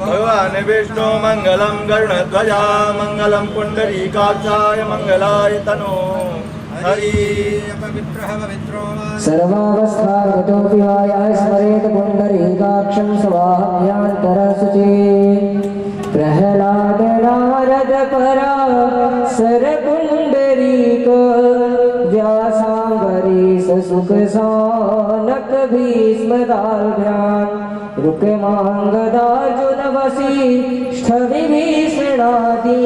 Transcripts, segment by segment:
भगवान विष्णु मंगलम गरुड़ध्वजा मंगलम पुंडरीकाक्षाय मंगलाय तनो हरि सर्वावस्थागतो विहाय स्मरेत पुंडरीकाक्षं स्वाभ्यान्तरशुचि प्रह्लाद नारद पराशर पुंडरीक व्यासांबरीश सुख सानक भीष्मदाभ्यां रुक्मांगदार्जुन वसिष्ठ विभीषणादि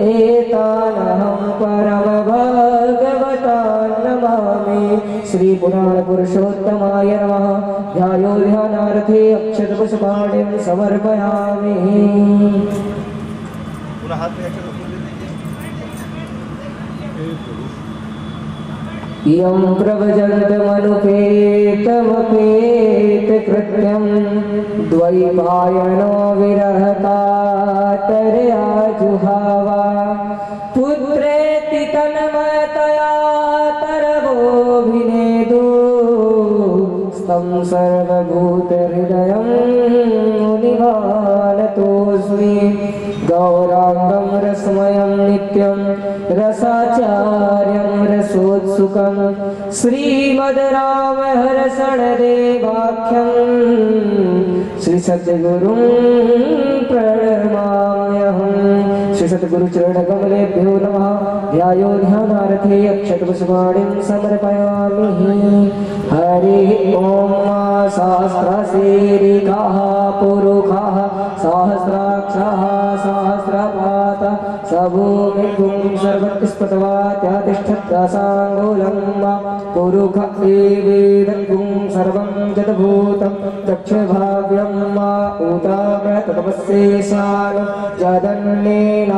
एतानहं परम भगवतान् नमामि। श्री पुराण पुरुषोत्तमाय नमः। ध्यायो ध्यानार्थे अक्षतपुष्पाणिं समर्पयामि। यं प्रव्रजन्तमनुपेतमपेतकृत्यं द्वैपायनो विरहकातरया जुहावा पुत्रेति तन्मयतया तरवोऽभिनेदु स्तं सर्वभूतहृदयं मुनिमानतोऽस्मि। गौराङ्गं रसमयं नित्यं रसाचार्यं रसोत्सुकं श्रीमद् रामहर्षणदेवाख्यं श्री सद्गुरुं प्रणमाम्यहम्। श्री सद्गुरुचरणकमलेभ्यो नमः। ध्यायो ध्यानार्थे अक्षतपुष्पाणिं समर्पयामि। हरि ओम। सहस्रशीर्षाः पुरुषाः सहस्राक्षाः सहस्रपाता सभूमिगुं सर्वस्पतवात्यातिष्ठत्साङ्गोलं पुरुष एवेदगुं सर्वं जडभूतं दक्षभाव्यं मा उतामृतपस्येशान जदन्नेनातिरोहति।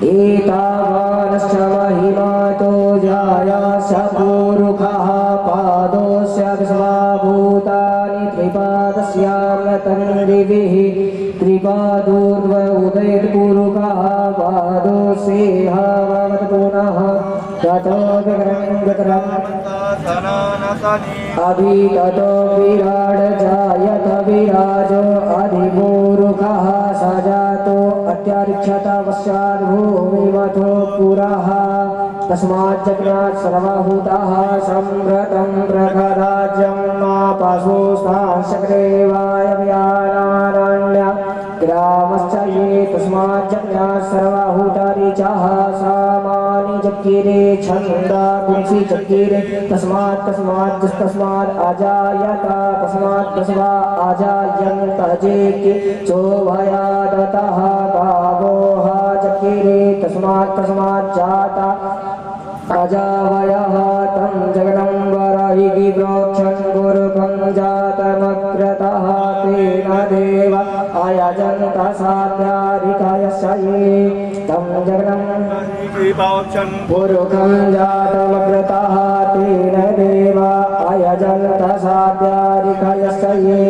एतावानश्च महिमातो जायाश्च पुरुषः पादोऽस्य विश्वभूतानि त्रिपादस्यामृतन्दिभिः त्रिपादोर्ध्व उदयत् पुरुषः पादोऽस्येह भवत् पुनः ततो अभिततो विराड जायत विराजो अधिपूरुषः स जातो अत्यारिक्षत पश्चाद्भूमिमथो पुरः तस्माज्जज्ञात् सर्वभूताः सम्भृतं प्रखराज्यं मापशोस्ताशक्रेवाय व्यानारण्य ग्रामश्च ये तस्माज्जज्ञात् सर्वभूतारिचाः सामानि जज्ञिरे छन्दा पुंसि जज्ञिरे तस्मात् अजायत तस्मात् बसवा अजायन्त जेके चोभयादतः गावोः जज्ञिरे तस्मात् जाता अजावयः तं जगदम्बरहि प्रोक्षन् गुरुकं जातमग्रतः तेन देव अयजन्त साध्याधिकयस्य ये तं जगदं पुरुषं जातमग्रतः तेन देव अयजन्त साध्याधिकयस्य ये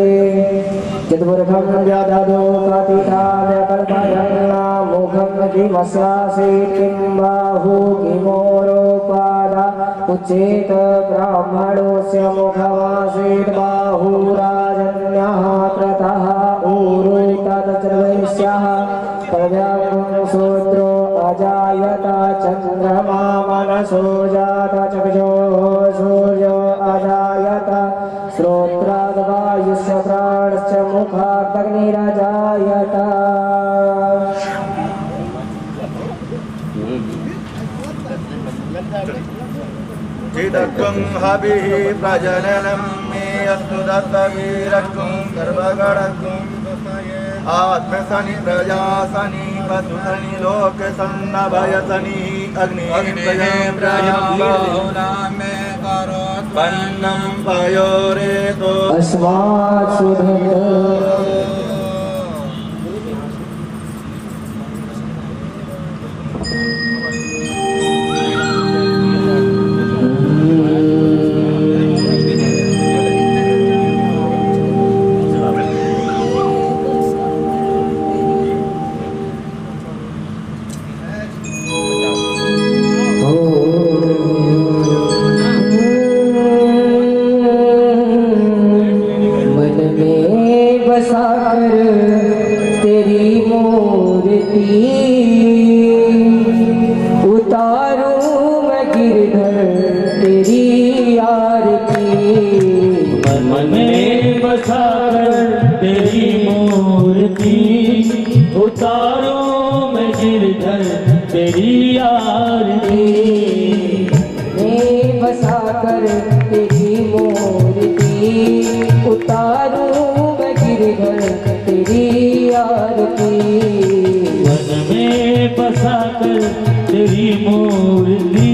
चिद्पुरुषं व्यददो कथिताव्यकल्पयन्ना मुखं किमस्यासीत् किं बाहु किमोरोपादा उच्चेत ब्राह्मणोऽस्य मुखमासीत् बाहुराजन्यः क्रतः ऊरू तदचर्वैस्यः प्रव्यां शूद्रो अजायत चन्द्रमा मनसो जात चक्षुः सूर्यो अजायत श्रोत्राद्वायुश्च प्राणश्च मुखादग्निरजायत। चिदत्वं हविः प्रजननं मे अस्तु दत्तवीरत्वं सर्वगणत्वं आत्मसनि प्रजासनि पशुसनि लोकसन्नभयसनि अग्निप्रजामे पन्नं पयोरेतो अस्मात् उतारूं मैं गिरधर तेरी आरती। मैं बसा कर तेरी मूर्ति उतारूं मैं गिरधर तेरी आरती। वन में बसा कर तेरी मूर्ति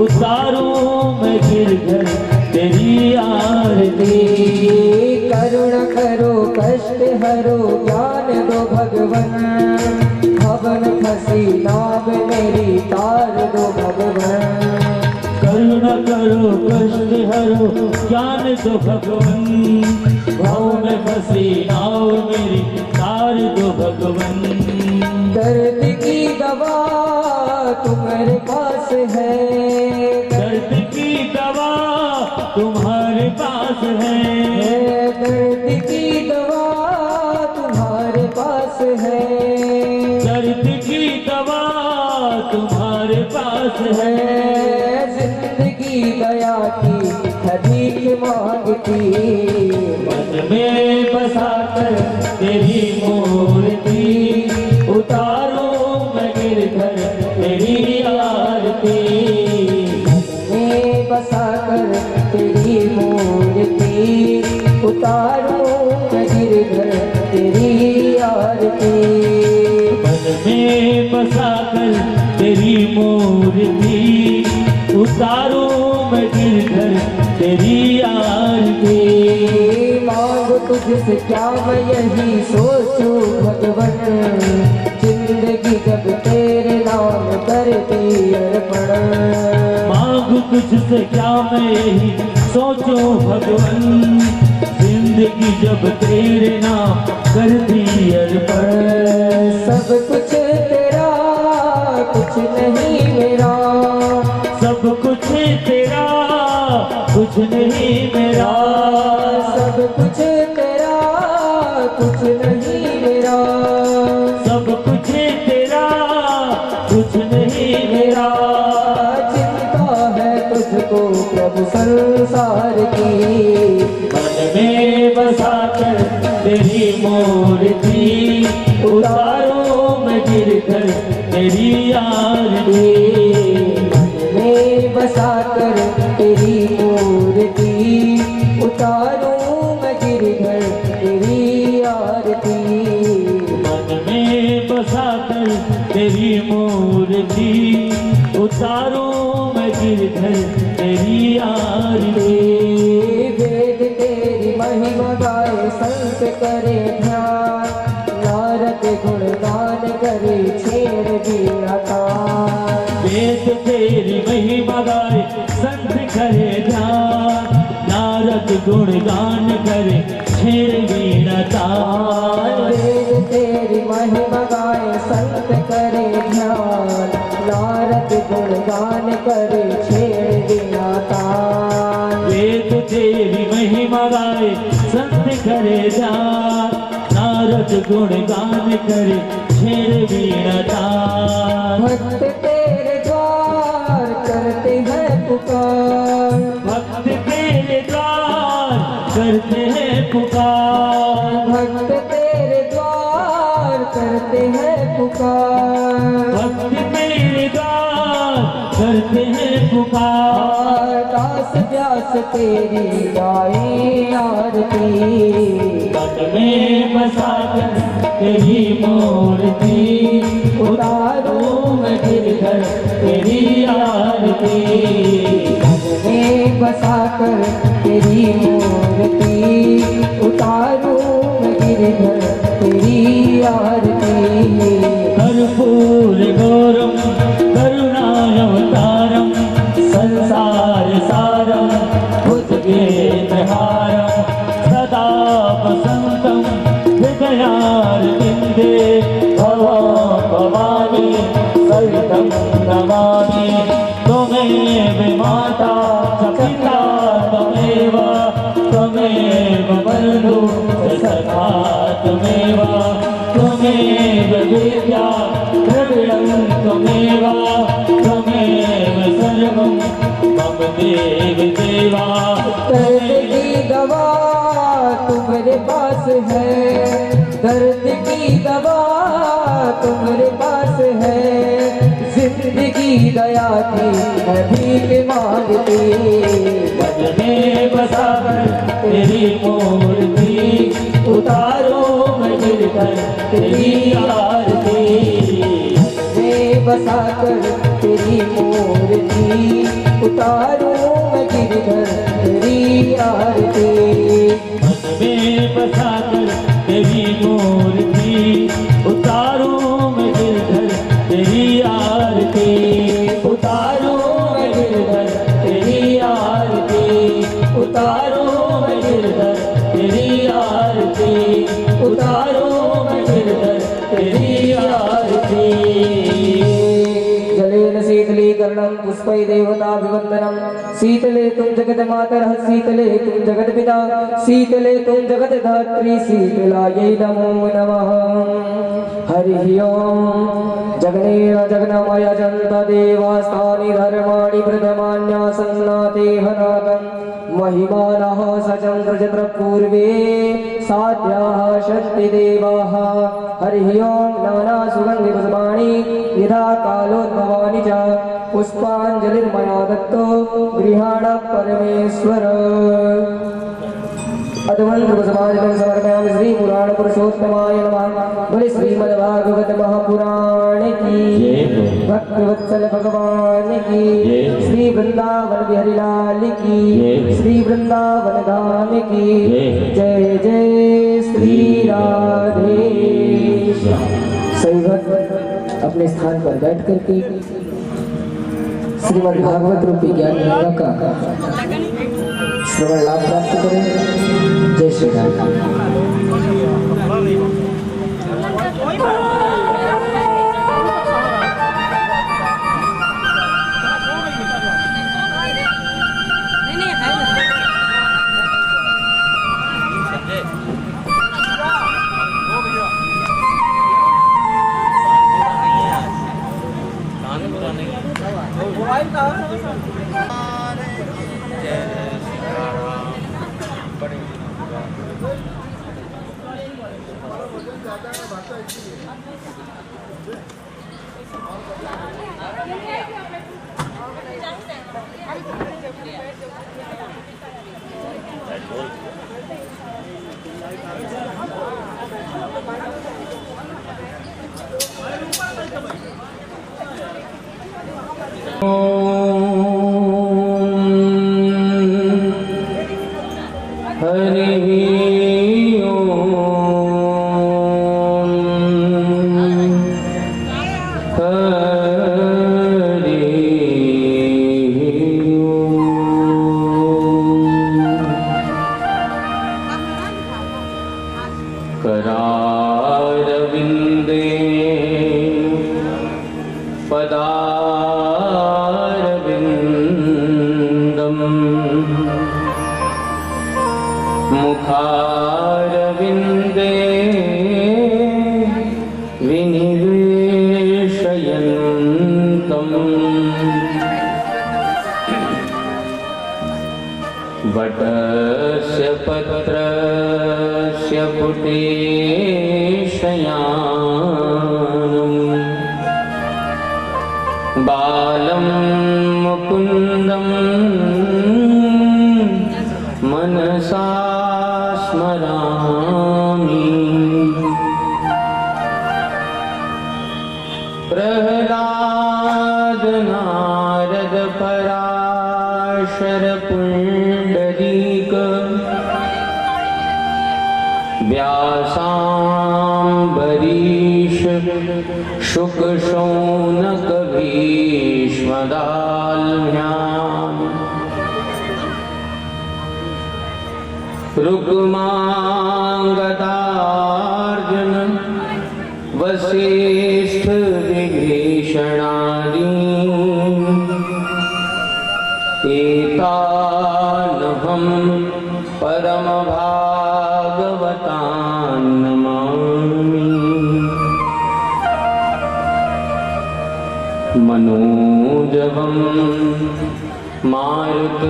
उतारूं मैं गिरधर तेरी आरती। करुणा करो कष्ट हरो ज्ञान दो भगवन भवन फंसी नाव मेरी तार दो भगवन। करुणा करो कष्ट हरो ज्ञान दो भगवन भाव में फंसी नाव मेरी तार दो भगवन। दर्द की दवा तुम्हारे पास है। दर्द की दवा तुम्हारे पास है। दर्द की दवा तुम्हारे पास है। दर्द की दवा तुम्हारे पास है। जिंदगी दया की भीख मांगती। मन में बसा कर तेरी मूर्ति उतारो मैं गिरधर तेरी आरती। मैं बसा कर तेरी मूर्ति उतारूं मैं गिरधर तेरी आरती। मन में बसा कर तेरी मूर्ति उतारो मैं गिरधर तेरी आरती। मांगो तुझसे क्या मैं यही सोचूं भगवन जिंदगी जब तेरे नाम करती अर्पण। मांगू तुझसे क्या मैं यही सोचूं भगवन जिंदगी जब तेरे नाम करती अर्पण। सब कुछ तेरा कुछ नहीं मेरा। सब कुछ तेरा कुछ नहीं मेरा। सब कुछ तेरा कुछ नहीं मेरा। सब कुछ तेरा कुछ नहीं मेरा। चिंता है तुझको प्रभु संसार की। मन में बसा कर तेरी मूर्ति उतारो मैं गिरधर तेरी आरती। मैं बसा कर तेरी मूर्ति उतारूं मैं गिरधर तेरी आरती। मन में बसा कर तेरी मूर्ति उतारो मैं गिरधर तेरी आरती। वेद तेरी महिमा गाए संत करे ध्यान नारद गुणगान करे छेड़ बीड़ा तान। वेद तेरी महिमा गाए संत करे ध्यान नारद गुणगान करे छेड़ वीणा तान। वेद तेरी महिमा गाए संत करे ध्यान नारद गुणगान करे छेड़ बीड़ा तान। वेद तेरी महिमा गाए संत करे ध्यान नारद गुणगान करे छेड़ वीणा तान। भक्त तेरे द्वार करते हैं पुकार। भक्त तेरे द्वार करते हैं पुकार। भक्त तेरे द्वार करते हैं पुकार। भक्त तेरे द्वार करते हैं पुकार। दास व्यास तेरी गाए आरती। मन में बसा कर तेरी मूर्ति उतारो मैं गिरधर तेरी आरती। मैं बसा कर तेरी मूर्ति उतारूं मैं गिरधर तेरी आरती। कर्पूर गौरम करुणावतारम संसार सारम भुजगेन्द्रहारम सदा वसंतम हृदयारविन्दे भवां भवानी सहितं नमामि। त्वमेव माता च पिता त्वमेव त्वमेव बन्धु च सखा त्वमेव त्वमेव विद्या द्रविणं त्वमेव त्वमेव सर्वं मम देव देवा। दर्द की दवा तुम्हारे पास है। दर्द की दवा दया की है भीख मांगती। मन में बसा कर तेरी मूर्ति उतारो मैं गिरकर तेरी आरती। में बसा कर तेरी मूर्ति उतारो मैं गिरधर तेरी आरती। मन में बसा कर तेरी मूर्ति उतारो मैं गिरधर तेरी आरती। उतारो मैं गिरधर तेरी आरती उतारो मैं गिरधर तेरी आरती उतारो मैं गिरधर तेरी आरती। जलेन शीतलीकरणं पुष्पै देवताभिवन्दनं शीतले तुम जगन्मातरः शीतले तुम जगत्पिता शीतले तुम जगद्धात्री शीतलायै नमो नमः। हरिः ओम्। जगनेन जगन्मय जन्त देवास्तानि धर्माणि प्रथमान्यासन्नातेह नागम् महिमानः सचन्द्रचन्द्र पूर्वे साध्याः शक्ति देवाः। हरिः ओम्। नाना सुगन्धि पुष्पाणि यथा कालोद्भवानि च पुष्पाञ्जलिर्मया दत्तो गृहाण परमेश्वर। अधमन्त्रपुष्पाञ्जलिं समर्पयामि श्री पुराण पुरुषोत्तमाय नमः। बोले श्रीमद्भागवत महापुराण की, भक्तवत्सल भगवान की, श्री वृंदावन बिहारी लाल की, श्री वृंदावन धाम की जय जय श्री राधे। सही भक्त अपने स्थान पर बैठ करके श्रीमद् भागवत रूपी ज्ञान गंगा का श्रवण लाभ प्राप्त करें। जय श्री राम। वटस्य पत्रस्य पुटे शयानम् बालं मुकुन्दं मनसा स्मरामि। प्रह्लाद नारद पराशर पुण्डरीक व्यासाम्बरीश शुक शौनक भीष्मदाल्म्याम् रुक्माङ्गदार्जुन वसिष्ठ विभीषणादि एतानहं परमभागवतान् नमामि। मनोजवं मारुततुल्यवेगम्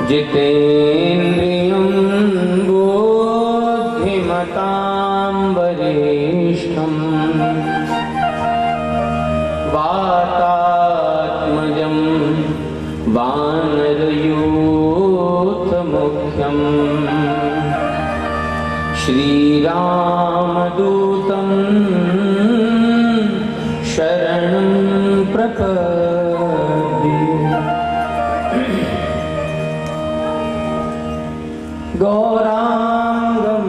जितेन्द्रियं बुद्धिमतां वरेण्यम् श्रीरामदूतं शरणं प्रपद्ये। गौरांगं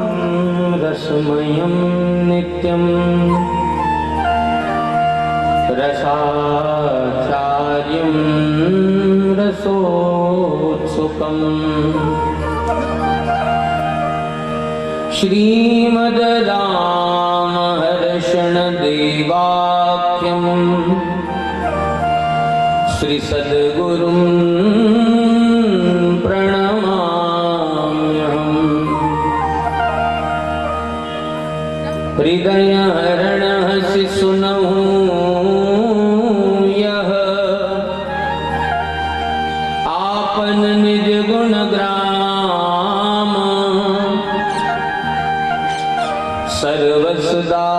रसमयं नित्यं रसाचार्यं रसोत्सुकम् श्रीमद्रामहर्षणदेवाख्यं श्रीसद्गुरुं प्रणमाम्यहम्। हृदयहरणः सुनहुं यः आपन निज गुण ग्राम सर्वसदा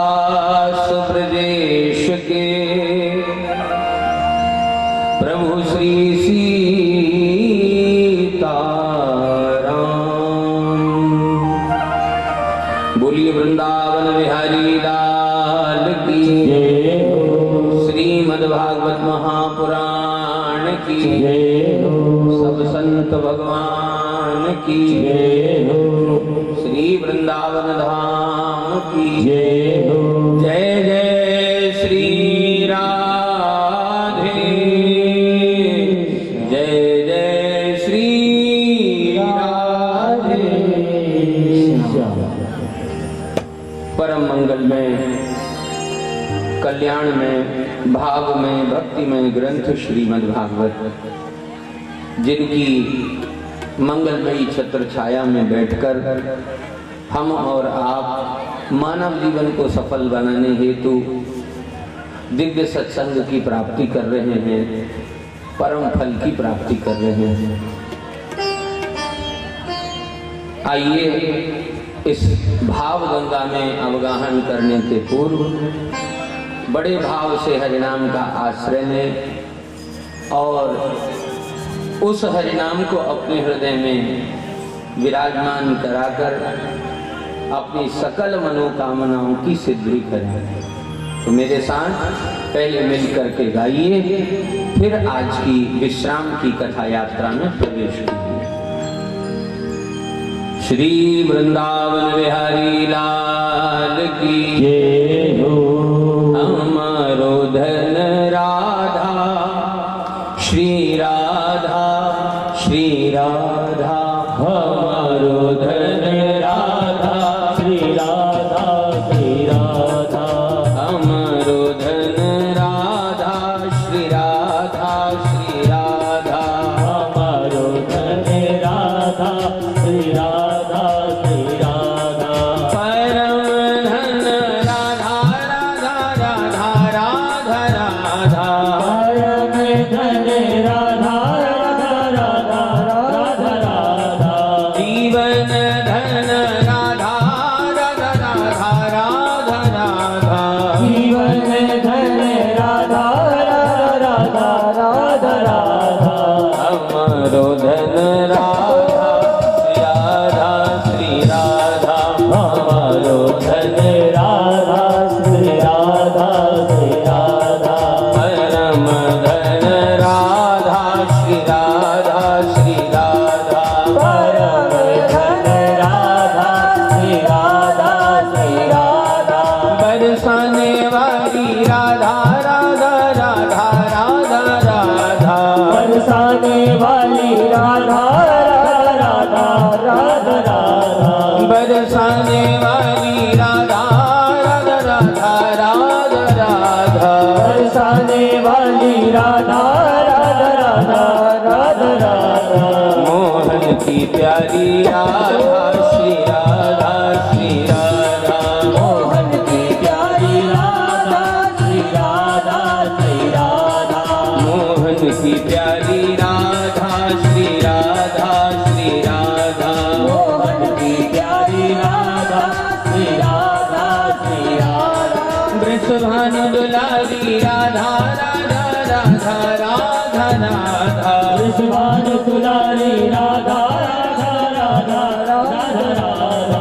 सुप्रदेश के प्रभु श्री सीताराम। बोलिए वृंदावन बिहारी लाल की जय। श्रीमद्भागवत महापुराण की जय। सब संत भगवान की जय। श्री वृंदावन धाम की जय। जय जय श्री राधे, जय जय श्री राधे। परम मंगल में, कल्याण में, भाव में, भक्ति में ग्रंथ श्रीमद् भागवत, जिनकी मंगलमयी छत्र छाया में बैठकर हम और आप मानव जीवन को सफल बनाने हेतु दिव्य सत्संग की प्राप्ति कर रहे हैं, परम फल की प्राप्ति कर रहे हैं। आइए इस भाव गंगा में अवगाहन करने के पूर्व बड़े भाव से हरिनाम का आश्रय लें और उस हरिनाम को अपने हृदय में विराजमान कराकर अपनी सकल मनोकामनाओं की सिद्धि करें। तो मेरे साथ पहले मिल करके गाइए, फिर आज की विश्राम की कथा यात्रा में प्रवेश कीजिए। श्री वृंदावन बिहारी लाल की जय हो। हमारो धन राधा, श्री राधा, श्री राधा। हमारो धन राधा, श्री राधा, श्री राधा। हमारो धन राधा, श्री राधा, श्री राधा। हमारो धन राधा, श्री राधा, श्री राधा। परम धन राधा, राधा, राधा, राधा, राधा। परम धन राधा, राधा, राधा, राधा, राधा। जीवन धन राधा, राधा, राधा, राधा, राधा। जीवन धन राधा, राधा, राधा, राधा, राधा। हमारो धन राधा, श्री राधा, हमारो धन राधा, श्री राधा, श्री राधा। परम धन राधा, श्री राधा, श्री राधा। परम धन राधा, श्री राधा, श्री राधा। बरसाने वाली राधा, राधा, राधा, राधा, राधा। बरसाने वाली राधा, राधा, राधा, राधा। बरसाने वाली राधा, राधा, राधा, राधा, राधा। बरसाने वाली राधा, राधा, राधा, राधा, राधा। मोहन की प्यारी राधा, श्री राधा, श्री राधा। मोहन की प्यारी राधा, श्री राधा, श्री राधा। मोहन की प्यारी राधा, श्री राधा, श्री राधा। मोहन की प्यारी राधा, श्री राधा, श्री राधा। वृषभानु दुलारी राधा, राधा, राधा, राधा, राधा। वृषभानु दुलारी राधा, राधा, राधा, राधा, राधा।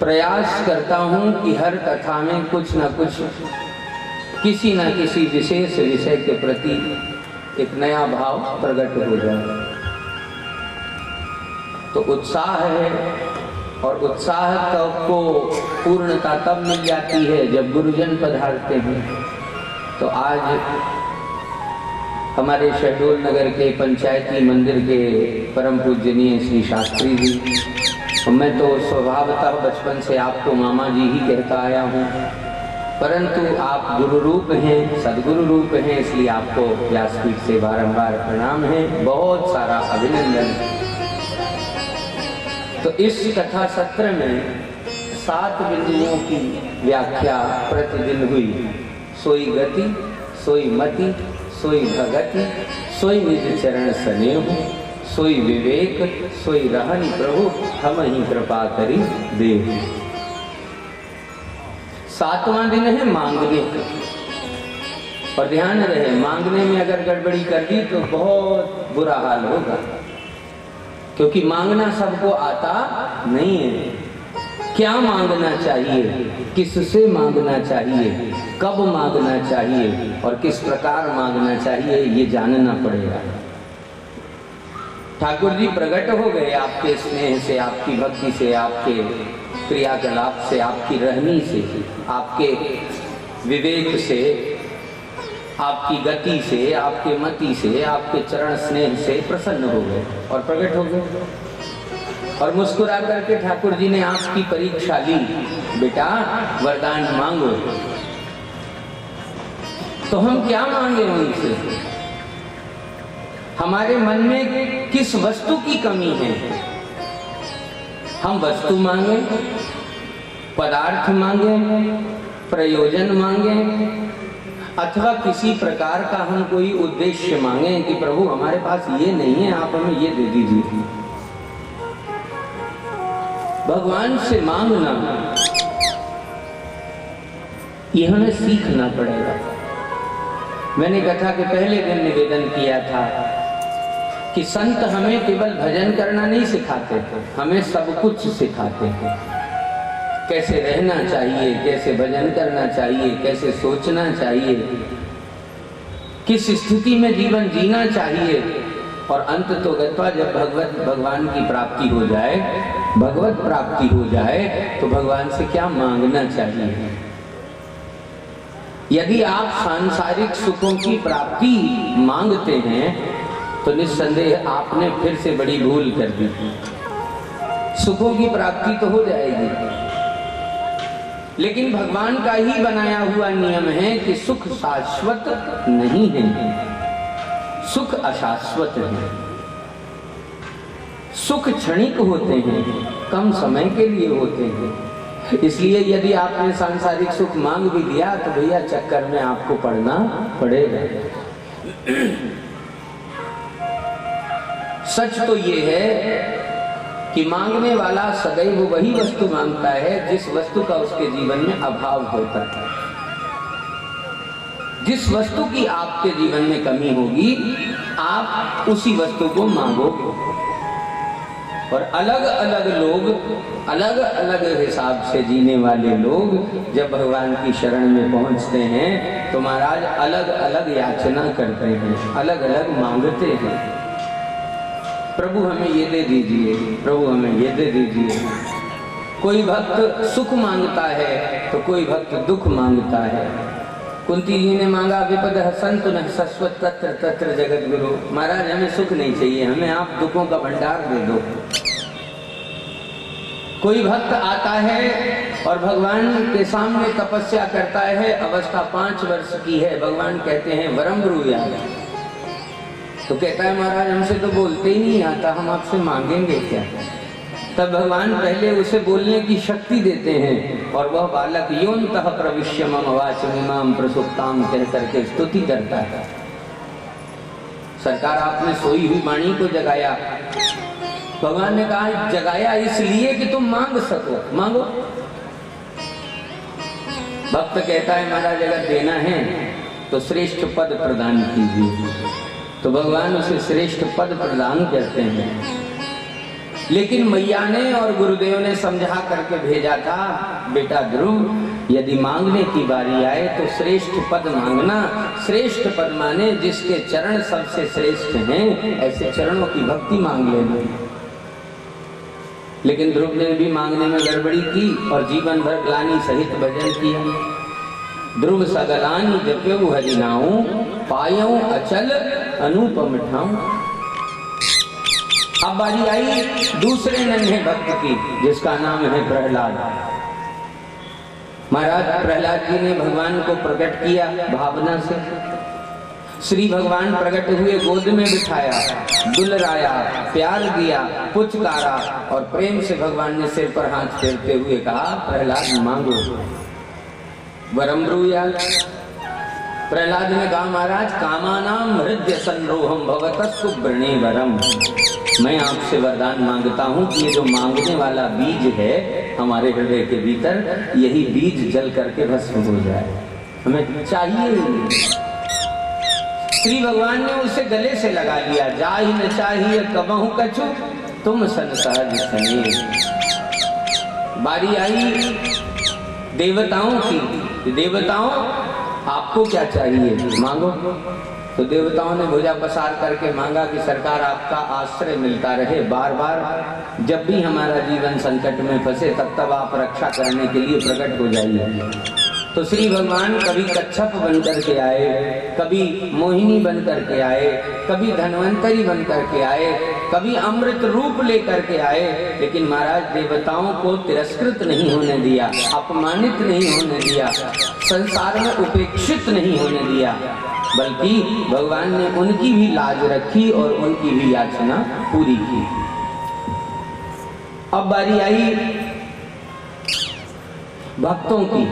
प्रयास करता हूँ कि हर कथा में कुछ न कुछ किसी न किसी विशेष विषय के प्रति एक नया भाव प्रकट हो जाए। तो उत्साह है, और उत्साह को पूर्णता तब मिल जाती है जब गुरुजन पधारते हैं। तो आज हमारे शहडोल नगर के पंचायती मंदिर के परम पूजनीय श्री शास्त्री जी, मैं तो स्वभावतः बचपन से आपको मामा जी ही कहता आया हूँ, परंतु आप गुरु रूप हैं, सदगुरु रूप हैं, इसलिए आपको व्यासपीठ से बारंबार प्रणाम है, बहुत सारा अभिनंदन। तो इस कथा सत्र में 7 बिंदुओं की व्याख्या प्रतिदिन हुई। सोई गति, सोई मति, सोई भगति, सोई निज चरण स्नेह, सोई विवेक, सोई रहनि प्रभु, हम ही कृपा करी देव। 7वां दिन है मांगने का। और ध्यान रहे, मांगने में अगर गड़बड़ी कर दी तो बहुत बुरा हाल होगा, क्योंकि मांगना सबको आता नहीं है। क्या मांगना चाहिए, किससे मांगना चाहिए, कब मांगना चाहिए और किस प्रकार मांगना चाहिए, ये जानना पड़ेगा। ठाकुर जी प्रकट हो गए आपके स्नेह से, आपकी भक्ति से, आपके क्रियाकलाप से, आपकी रहनी से, आपके विवेक से, आपकी गति से, आपके मति से, आपके चरण स्नेह से प्रसन्न हो गए और प्रकट हो गए। और मुस्कुरा करके ठाकुर जी ने आपकी परीक्षा ली, बेटा वरदान मांगो। तो हम क्या मांगे उनसे? हमारे मन में किस वस्तु की कमी है? हम वस्तु मांगे, पदार्थ मांगे, प्रयोजन मांगे, अथवा किसी प्रकार का हम कोई उद्देश्य मांगे कि प्रभु हमारे पास ये नहीं है, आप हमें ये दे दीजिए। भगवान से मांगना ये हमें सीखना पड़ेगा। मैंने कथा के पहले दिन निवेदन किया था कि संत हमें केवल भजन करना नहीं सिखाते थे, हमें सब कुछ सिखाते हैं। कैसे रहना चाहिए, कैसे भजन करना चाहिए, कैसे सोचना चाहिए, किस स्थिति में जीवन जीना चाहिए, और अंत तो गत्वा जब भगवान की प्राप्ति हो जाए, भगवत प्राप्ति हो जाए, तो भगवान से क्या मांगना चाहिए। यदि आप सांसारिक सुखों की प्राप्ति मांगते हैं तो निस्संदेह आपने फिर से बड़ी भूल कर दी। सुखों की प्राप्ति तो हो जाएगी, लेकिन भगवान का ही बनाया हुआ नियम है कि सुख शाश्वत नहीं है, सुख अशाश्वत है। सुख क्षणिक होते हैं, कम समय के लिए होते हैं। इसलिए यदि आपने सांसारिक सुख मांग भी लिया तो भैया चक्कर में आपको पड़ना पड़ेगा। सच तो ये है कि मांगने वाला सदैव वही वस्तु मांगता है जिस वस्तु का उसके जीवन में अभाव होता है। जिस वस्तु की आपके जीवन में कमी होगी, आप उसी वस्तु को मांगोगे। और अलग अलग लोग, अलग अलग हिसाब से जीने वाले लोग जब भगवान की शरण में पहुंचते हैं तो महाराज अलग अलग याचना करते हैं, अलग अलग मांगते हैं। प्रभु हमें ये दे दीजिए, प्रभु हमें ये दे दीजिए। कोई भक्त सुख मांगता है तो कोई भक्त दुख मांगता है। कुंती जी ने मांगा विपद हसंतु न शश्वत तत्र तत्र जगत गुरु। महाराज हमें सुख नहीं चाहिए, हमें आप दुखों का भंडार दे दो। कोई भक्त आता है और भगवान के सामने तपस्या करता है, अवस्था 5 वर्ष की है, भगवान कहते हैं वरम ब्रूयात्। तो कहता है महाराज हमसे तो बोलते ही नहीं आता, हम आपसे मांगेंगे क्या। तब भगवान पहले उसे बोलने की शक्ति देते हैं और वह बालक योन्तः प्रविश्य मम वाचमिमां प्रसुप्तां कह करके स्तुति करता है। सरकार आपने सोई हुई वाणी को जगाया। भगवान ने कहा जगाया इसलिए कि तुम मांग सको, मांगो। भक्त कहता है महाराज अगर देना है तो श्रेष्ठ पद प्रदान कीजिए। तो भगवान उसे श्रेष्ठ पद प्रदान करते हैं। लेकिन मैया ने और गुरुदेव ने समझा करके भेजा था, बेटा ध्रुव यदि मांगने की बारी आए तो श्रेष्ठ पद मांगना। श्रेष्ठ पद माने जिसके चरण सबसे श्रेष्ठ हैं, ऐसे चरणों की भक्ति मांग लेना। लेकिन ध्रुव ने भी मांगने में गड़बड़ी की और जीवन भर ग्लानि सहित भजन किया। ध्रुव सगलानि जप्यउ हरि नाउ, पायऊ अचल अनुपम ठाऊ। अब बारी आई दूसरे नन्हे भक्त की, जिसका नाम है प्रहलाद। महाराज प्रहलाद जी ने भगवान को प्रकट किया भावना से। श्री भगवान प्रकट हुए, गोद में बिठाया, दुलराया, प्यार दिया, पुचकारा और प्रेम से भगवान ने सिर पर हाथ फेरते हुए कहा, प्रहलाद मांगो वरम ब्रूयात्। प्रहलाद ने कहा, महाराज कामानाम हृदय संरोहम भवतस्तु वृणे वरम। मैं आपसे वरदान मांगता हूँ कि ये जो मांगने वाला बीज है हमारे हृदय के भीतर, यही बीज जल करके भस्म हो जाए, हमें चाहिए। श्री भगवान ने उसे गले से लगा लिया, जाहि न चाहिए कबहु कछु, तुम सन सहज सने। बारी आई देवताओं की। देवताओं आपको क्या चाहिए, मांगो। तो देवताओं ने भुजा पसार करके मांगा कि सरकार आपका आश्रय मिलता रहे बार बार, जब भी हमारा जीवन संकट में फंसे तब तब आप रक्षा करने के लिए प्रकट हो जाइए। तो श्री भगवान कभी कच्छप बन करके आए, कभी मोहिनी बन करके आए, कभी धन्वंतरी बन करके आए, कभी अमृत रूप लेकर के आए, लेकिन महाराज देवताओं को तिरस्कृत नहीं होने दिया, अपमानित नहीं होने दिया, संसार में उपेक्षित नहीं होने दिया, बल्कि भगवान ने उनकी भी लाज रखी और उनकी भी याचना पूरी की। अब बारी आई भक्तों की।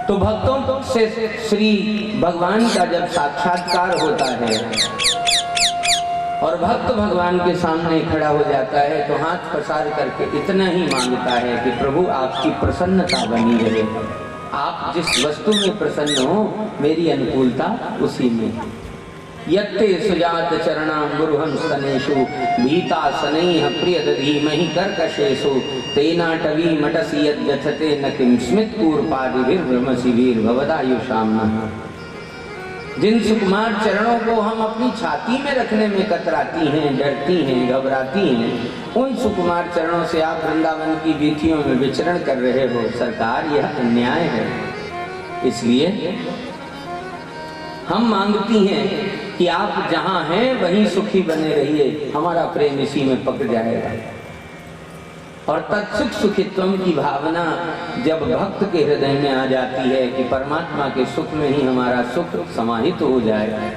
तो भक्तों से श्री भगवान का जब साक्षात्कार होता है और भक्त भगवान के सामने खड़ा हो जाता है तो हाथ पसार करके इतना ही मांगता है कि प्रभु आपकी प्रसन्नता बनी रहे, आप जिस वस्तु में प्रसन्न हो मेरी अनुकूलता उसी में। यत्ते सुजात चरणां गुरुहं स्तनेषु, भीता सनैः प्रियदधीमहि कर्कशेषु, तेनाटवी मटसि यद्गच्छते न किं स्मितपूर्पादिभिर्भ्रमसिभिर्भवदायुषां नः। जिन सुकुमार चरणों को हम अपनी छाती में रखने में कतराती हैं, डरती हैं, घबराती हैं, उन सुकुमार चरणों से आप वृंदावन की वीथियों में विचरण कर रहे हो, सरकार यह अन्याय है। इसलिए हम मांगती हैं कि आप जहां हैं वहीं सुखी बने रहिए, हमारा प्रेम इसी में पक जाएगा। और तत्सुख सुखित्वम की भावना जब भक्त के हृदय में आ जाती है कि परमात्मा के सुख में ही हमारा सुख समाहित हो जाए,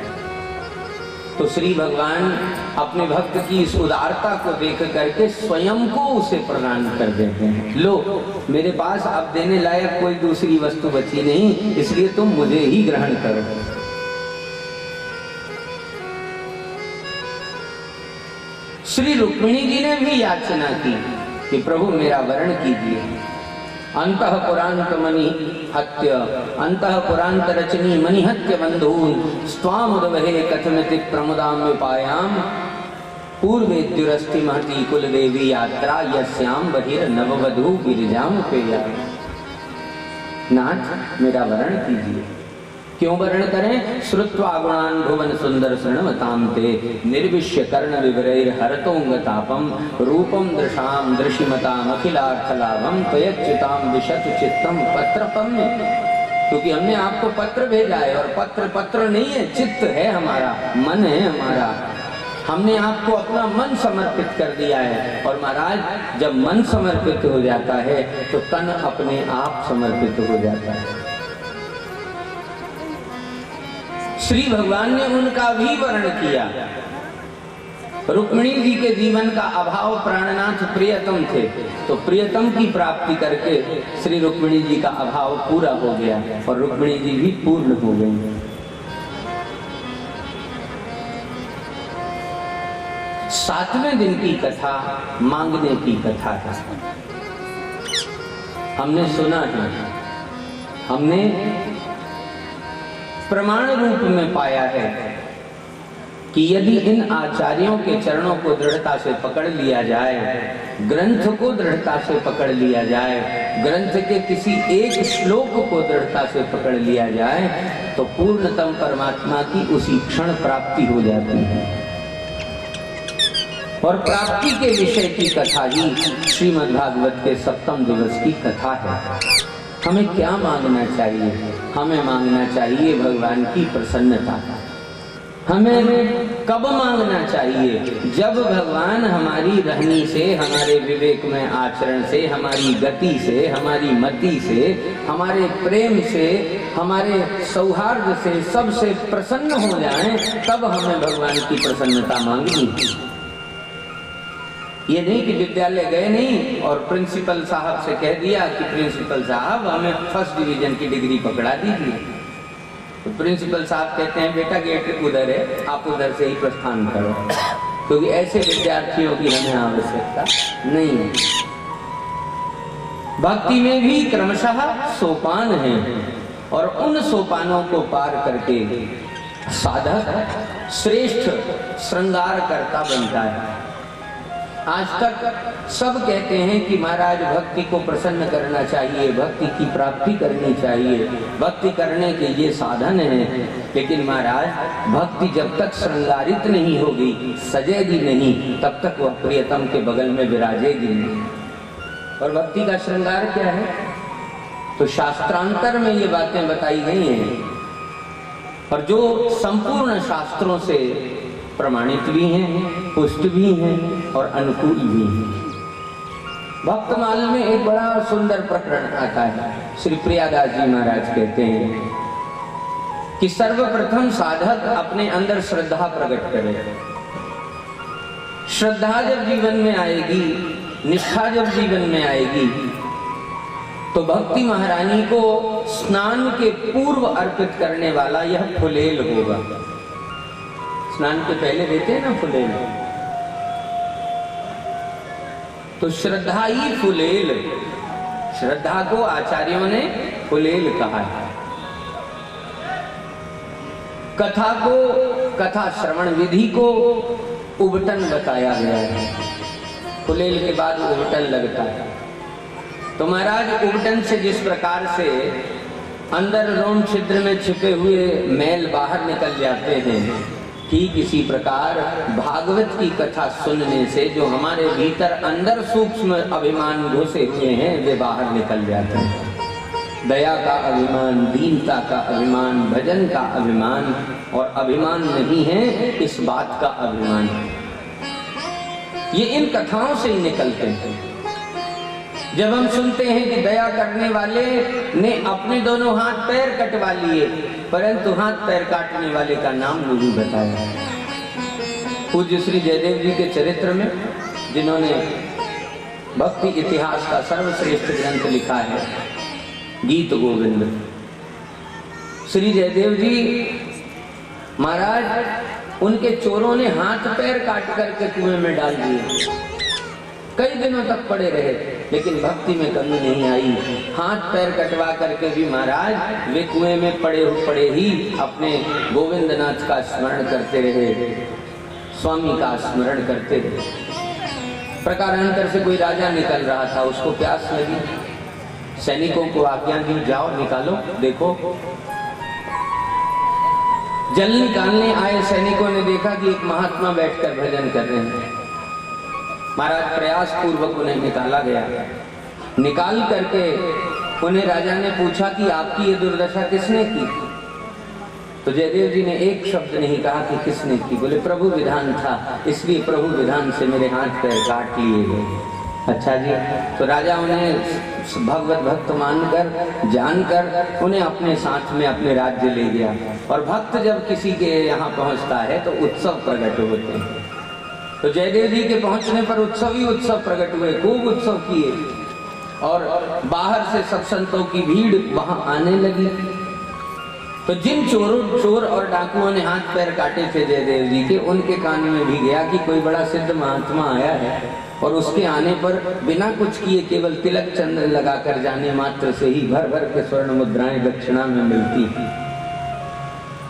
तो श्री भगवान अपने भक्त की इस उदारता को देख करके स्वयं को उसे प्रदान कर देते हैं। लो, मेरे पास अब देने लायक कोई दूसरी वस्तु बची नहीं, इसलिए तुम मुझे ही ग्रहण करो। श्री रुक्मिणी जी ने भी याचना की कि प्रभु मेरा वरण कीजिए। अंतः पुरांत मणि हत्य, अंतः पुरांत रचनी मणि हत्य बंधून, स्वामुदवहे कथमिति प्रमुदाम विपायाम, पूर्वेद्युरस्ति महती कुल देवी यात्रा, यस्याम बहिर नववधू गिरिजाम पेया। नाथ मेरा वरण कीजिए। क्यों वर्ण करें? श्रुत्वा गुणान भुवन सुंदर शृण्वतां ते, निर्विश्य कर्ण विवरैर हरतोंगतापम, रूपम दृशाम दृशिमताम अखिलार्थलाभम, त्वयच्युताम विशतु चित्तम पत्रपम। क्योंकि हमने आपको पत्र भेजा है, और पत्र नहीं है, चित्त है हमारा, मन है हमारा। हमने आपको अपना मन समर्पित कर दिया है, और महाराज जब मन समर्पित हो जाता है तो तन अपने आप समर्पित हो जाता है। श्री भगवान ने उनका भी वर्ण किया। रुक्मिणी जी के जीवन का अभाव प्राणनाथ प्रियतम थे, तो प्रियतम की प्राप्ति करके श्री रुक्मिणी जी का अभाव पूरा हो गया और रुक्मिणी जी भी पूर्ण हो गई। सातवें दिन की कथा मांगने की कथा है। हमने सुना है, हमने प्रमाण रूप में पाया है कि यदि इन आचार्यों के चरणों को दृढ़ता से पकड़ लिया जाए, ग्रंथ को दृढ़ता से पकड़ लिया जाए, ग्रंथ के किसी एक श्लोक को दृढ़ता से पकड़ लिया जाए, तो पूर्णतम परमात्मा की उसी क्षण प्राप्ति हो जाती है। और प्राप्ति के विषय की कथा ही श्रीमद् भागवत के 7वें दिवस की कथा है। हमें क्या मांगना चाहिए? हमें मांगना चाहिए भगवान की प्रसन्नता। हमें कब मांगना चाहिए? जब भगवान हमारी रहनी से, हमारे विवेक में आचरण से, हमारी गति से, हमारी मति से, हमारे प्रेम से, हमारे सौहार्द से, सबसे प्रसन्न हो जाएं, तब हमें भगवान की प्रसन्नता मांगनी। ये नहीं कि विद्यालय गए नहीं और प्रिंसिपल साहब से कह दिया कि प्रिंसिपल साहब हमें फर्स्ट डिवीजन की डिग्री पकड़ा दीजिए। तो प्रिंसिपल साहब कहते हैं बेटा गेट उधर है, आप उधर से ही प्रस्थान करो, क्योंकि ऐसे विद्यार्थियों की हमें आवश्यकता नहीं है। भक्ति में भी क्रमशः सोपान है और उन सोपानों को पार करके साधक श्रेष्ठ श्रृंगार करता बनता है। आज तक सब कहते हैं कि महाराज भक्ति को प्रसन्न करना चाहिए, भक्ति की प्राप्ति करनी चाहिए, भक्ति करने के ये साधन हैं, लेकिन महाराज भक्ति जब तक श्रृंगारित नहीं होगी, सजेगी नहीं, तब तक वह प्रियतम के बगल में विराजेगी नहीं। और भक्ति का श्रृंगार क्या है? तो शास्त्रांतर में ये बातें बताई गई हैं और जो संपूर्ण शास्त्रों से प्रमाणित भी हैं, पुष्ट भी हैं और अनुकूल भी हैं। भक्तमाल में एक बड़ा सुंदर प्रकरण आता है। श्री प्रियादास जी महाराज कहते हैं कि सर्वप्रथम साधक अपने अंदर श्रद्धा प्रकट करे। श्रद्धा जब जीवन में आएगी, निष्ठा जब जीवन में आएगी, तो भक्ति महारानी को स्नान के पूर्व अर्पित करने वाला यह फुलेल होगा। स्नान के पहले देते हैं ना फुलेल, तो श्रद्धा ही फुलेल। श्रद्धा को आचार्यों ने फुलेल कहा है। कथा को, कथा श्रवण विधि को उबटन बताया गया है। फुलेल के बाद उबटन लगता है। तो महाराज उबटन से जिस प्रकार से अंदर रोम छिद्र में छिपे हुए मैल बाहर निकल जाते हैं, ठीक इसी प्रकार भागवत की कथा सुनने से जो हमारे भीतर अंदर सूक्ष्म अभिमान घुसे हुए हैं, वे बाहर निकल जाते हैं। दया का अभिमान, दीनता का अभिमान, भजन का अभिमान, और अभिमान नहीं है इस बात का अभिमान, ये इन कथाओं से ही निकलते हैं। जब हम सुनते हैं कि दया करने वाले ने अपने दोनों हाथ पैर कटवा लिए, परंतु हाथ पैर काटने वाले का नाम नहीं बताया। पूज्य श्री जयदेव जी के चरित्र में, जिन्होंने भक्ति इतिहास का सर्वश्रेष्ठ ग्रंथ लिखा है, गीत गोविंद, श्री जयदेव जी महाराज, उनके चोरों ने हाथ पैर काट करके कुएं में डाल दिए। कई दिनों तक पड़े रहे, लेकिन भक्ति में कमी नहीं आई। हाथ पैर कटवा करके भी महाराज वे कुएं में पड़े ही अपने गोविंदनाथ का स्मरण करते रहे, स्वामी का स्मरण करते रहे। प्रकारांतर से कोई राजा निकल रहा था, उसको प्यास लगी, सैनिकों को आज्ञा दी, जाओ निकालो देखो। जल निकालने आए सैनिकों ने देखा कि एक महात्मा बैठकर भजन कर रहे हैं। महाराज प्रयास पूर्वक उन्हें निकाला गया। निकाल करके उन्हें राजा ने पूछा कि आपकी ये दुर्दशा किसने की? तो जयदेव जी ने एक शब्द नहीं कहा कि किसने की, बोले प्रभु विधान था, इसलिए प्रभु विधान से मेरे हाथ पैर काट लिए गए। अच्छा जी, तो राजा उन्हें भगवत भक्त मानकर, जानकर उन्हें अपने साथ में अपने राज्य ले गया। और भक्त जब किसी के यहाँ पहुँचता है तो उत्सव प्रकट होते हैं। तो जयदेव जी के पहुंचने पर उत्सव ही उत्सव प्रकट हुए, खूब उत्सव किए, और बाहर से सब संतों की भीड़ वहां आने लगी। तो जिन चोर और डाकुओं ने हाथ पैर काटे थे जयदेव जी के, उनके कान में भी गया कि कोई बड़ा सिद्ध महात्मा आया है, और उसके आने पर बिना कुछ किए केवल तिलक चंद्र लगाकर जाने मात्र से ही भर भर के स्वर्ण मुद्राएं दक्षिणा में मिलती।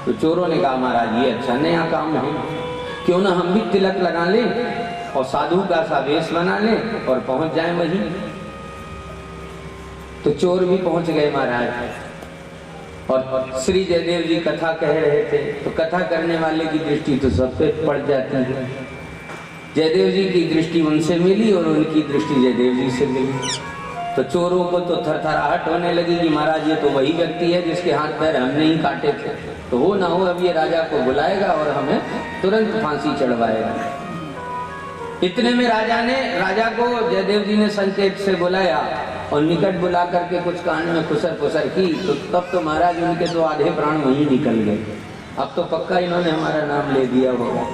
तो चोरों ने कहा महाराज ये अच्छा नया काम है, क्यों ना हम भी तिलक लगा लें और साधु का सा वेश बना लें और पहुंच जाएं वहीं। तो चोर भी पहुंच गए महाराज, और श्री जयदेव जी कथा कह रहे थे। तो कथा करने वाले की दृष्टि तो सब पे पड़ जाती है। जयदेव जी की दृष्टि उनसे मिली और उनकी दृष्टि जयदेव जी से मिली। तो चोरों को तो थरथराहट होने लगी कि महाराज ये तो वही व्यक्ति है जिसके हाथ पैर हमने ही काटे थे। तो हो ना हो अब ये राजा को बुलाएगा और हमें तुरंत फांसी चढ़वाएगा। इतने में राजा को जयदेव जी ने संकेत से बुलाया और निकट बुला करके कुछ कान में खुसर पुसर की। तो तब तो महाराज उनके तो आधे प्राण वहीं निकल गए। अब तो पक्का इन्होंने हमारा नाम ले दिया होगा।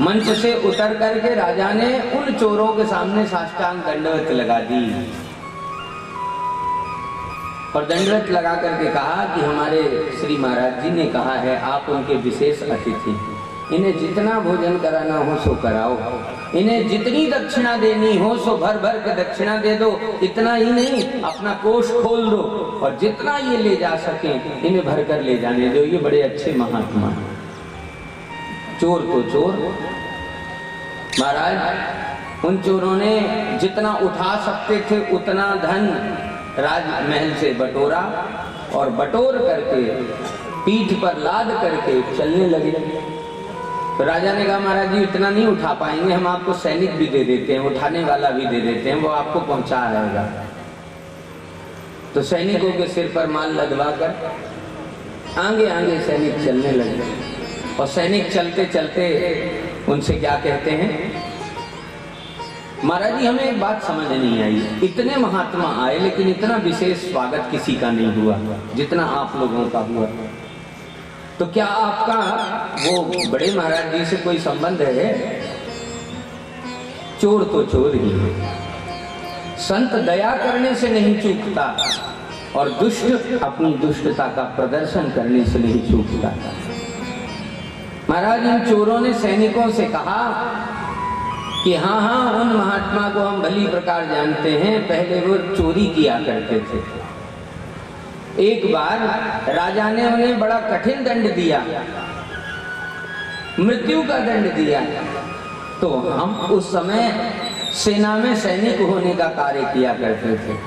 मंच से उतर करके राजा ने उन चोरों के सामने साष्टांग दंडवत लगा दी और दंडवत लगा करके कहा कि हमारे श्री महाराज जी ने कहा है आप उनके विशेष अतिथि, इन्हें जितना भोजन कराना हो सो कराओ, इन्हें जितनी दक्षिणा देनी हो सो भर भर के दक्षिणा दे दो। इतना ही नहीं, अपना कोष खोल दो और जितना ये ले जा सके इन्हें भर कर ले जाने दो। ये बड़े अच्छे महात्मा हैं। चोर तो चोर महाराज, उन चोरों ने जितना उठा सकते थे उतना धन राजमहल से बटोरा और बटोर करके पीठ पर लाद करके चलने लगे। तो राजा ने कहा महाराज जी इतना नहीं उठा पाएंगे, हम आपको सैनिक भी दे देते हैं, उठाने वाला भी दे देते हैं, वो आपको पहुंचा आएगा। तो सैनिकों के सिर पर माल लदवा कर आगे आगे सैनिक चलने लगे और सैनिक चलते चलते उनसे क्या कहते हैं, महाराज जी हमें एक बात समझ नहीं आई, इतने महात्मा आए लेकिन इतना विशेष स्वागत किसी का नहीं हुआ जितना आप लोगों का हुआ। तो क्या आपका वो बड़े महाराज जी से कोई संबंध है? चोर तो चोर ही है, संत दया करने से नहीं चूकता और दुष्ट अपनी दुष्टता का प्रदर्शन करने से नहीं चूकता। महाराज इन चोरों ने सैनिकों से कहा कि हाँ हाँ उन महात्मा को हम भली प्रकार जानते हैं, पहले वो चोरी किया करते थे। एक बार राजा ने उन्हें बड़ा कठिन दंड दिया, मृत्यु का दंड दिया। तो हम उस समय सेना में सैनिक होने का कार्य किया करते थे।